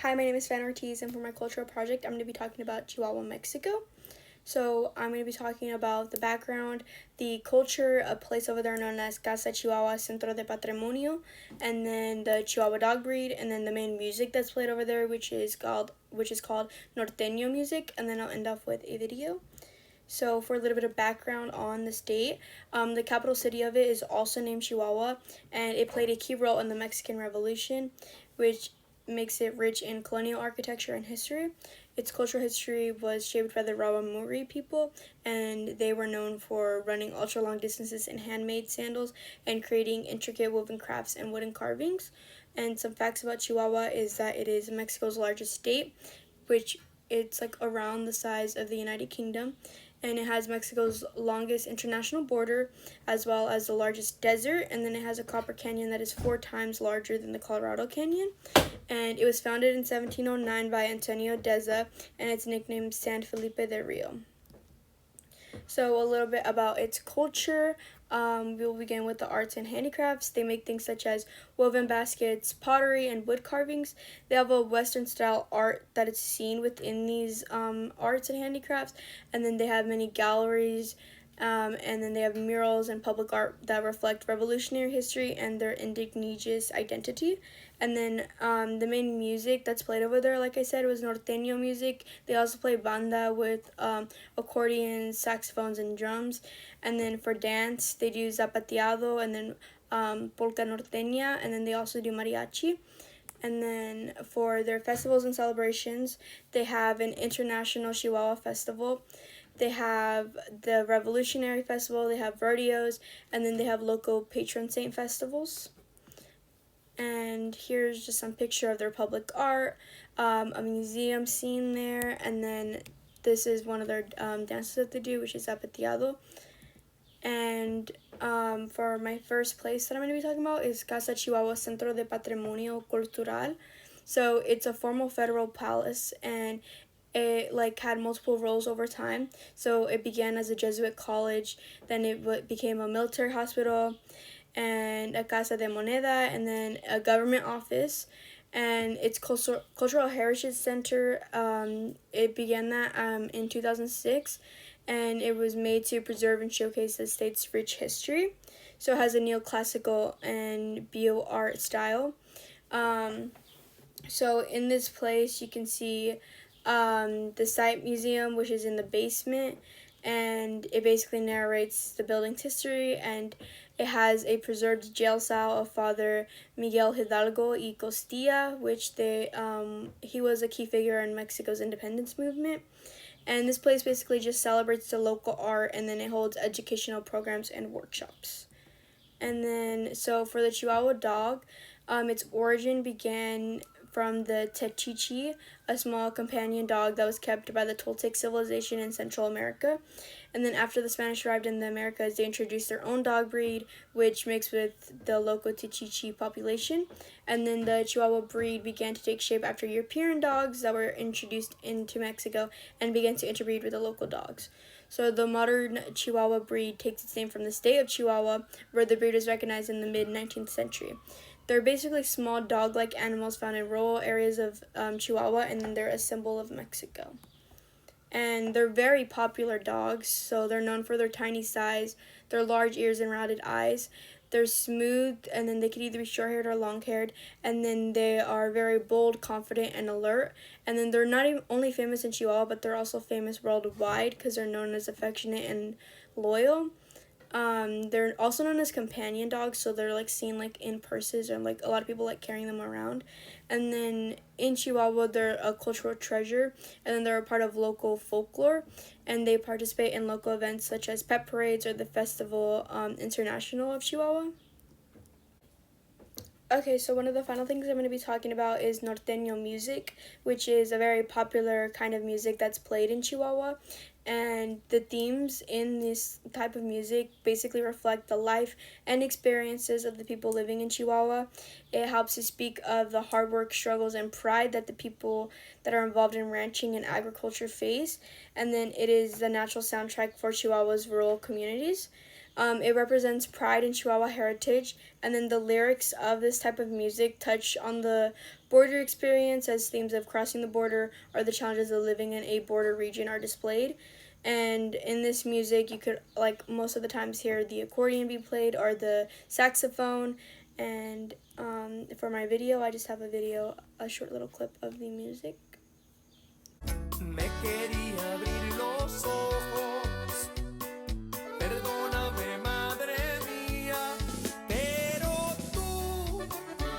Hi, my name is Fan Ortiz, and for my cultural project, I'm going to be talking about Chihuahua, Mexico. So, I'm going to be talking about the background, the culture, a place over there known as Casa Chihuahua Centro de Patrimonio, and then the Chihuahua dog breed, and then the main music that's played over there, which is called norteño music, and then I'll end off with a video. So, for a little bit of background on the state, the capital city of it is also named Chihuahua, and it played a key role in the Mexican Revolution, which makes it rich in colonial architecture and history. Its cultural history was shaped by the Rawamuri people, and they were known for running ultra long distances in handmade sandals and creating intricate woven crafts and wooden carvings. And some facts about Chihuahua is that it is Mexico's largest state, which it's like around the size of the United Kingdom, and it has Mexico's longest international border as well as the largest desert, and then it has a copper canyon that is 4 times larger than the Colorado Canyon. And it was founded in 1709 by Antonio Deza, and it's nicknamed San Felipe del Rio. So a little bit about its culture. We will begin with the arts and handicrafts. They make things such as woven baskets, pottery, and wood carvings. They have a Western style art that is seen within these arts and handicrafts, and then they have many galleries, and then they have murals and public art that reflect revolutionary history and their indigenous identity. And then the main music that's played over there, like I said, was norteño music. They also play banda with accordions, saxophones, and drums. And then for dance, they do zapateado and then polka norteña, and then they also do mariachi. And then for their festivals and celebrations, they have an International Chihuahua Festival. They have the Revolutionary Festival, they have rodeos, and then they have local patron saint festivals. And here's just some picture of their public art, a museum scene there, and then this is one of their dances that they do, which is zapateado. And for my first place that I'm going to be talking about is Casa Chihuahua Centro de Patrimonio Cultural. So it's a formal federal palace, and it had multiple roles over time. So it began as a Jesuit college, then it became a military hospital, and a Casa de Moneda, and then a government office, and its cultural heritage center. It began that in 2006, and it was made to preserve and showcase the state's rich history. So it has a neoclassical and bio art style. So in this place, you can see the site museum, which is in the basement, and it basically narrates the building's history, and it has a preserved jail cell of Father Miguel Hidalgo y Costilla, which he was a key figure in Mexico's independence movement. And this place basically just celebrates the local art, and then it holds educational programs and workshops. And then, so for the Chihuahua dog, its origin began from the Techichi, a small companion dog that was kept by the Toltec civilization in Central America. And then after the Spanish arrived in the Americas, they introduced their own dog breed, which mixed with the local Techichi population. And then the Chihuahua breed began to take shape after European dogs that were introduced into Mexico and began to interbreed with the local dogs. So the modern Chihuahua breed takes its name from the state of Chihuahua, where the breed was recognized in the mid-19th century. They're basically small dog-like animals found in rural areas of Chihuahua, and then they're a symbol of Mexico. And they're very popular dogs, so they're known for their tiny size, their large ears and rounded eyes. They're smooth, and then they can either be short-haired or long-haired, and then they are very bold, confident, and alert. And then they're not even only famous in Chihuahua, but they're also famous worldwide because they're known as affectionate and loyal. They're also known as companion dogs, so they're seen in purses, and a lot of people carrying them around. And then in Chihuahua, they're a cultural treasure, and then they're a part of local folklore, and they participate in local events such as pet parades or the Festival International of Chihuahua. Okay, so one of the final things I'm going to be talking about is norteño music, which is a very popular kind of music that's played in Chihuahua. And the themes in this type of music basically reflect the life and experiences of the people living in Chihuahua. It helps to speak of the hard work, struggles, and pride that the people that are involved in ranching and agriculture face. And then it is the natural soundtrack for Chihuahua's rural communities. It represents pride in Chihuahua heritage, and then the lyrics of this type of music touch on the border experience, as themes of crossing the border or the challenges of living in a border region are displayed. And in this music, you could, like, most of the times hear the accordion be played or the saxophone. And for my video, I just have a short little clip of the music. Me quería abrir los ojos, perdóname madre mía, pero tú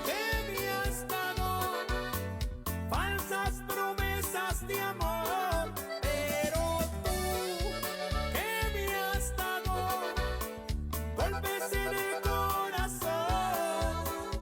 me habías dado falsas promesas de amor.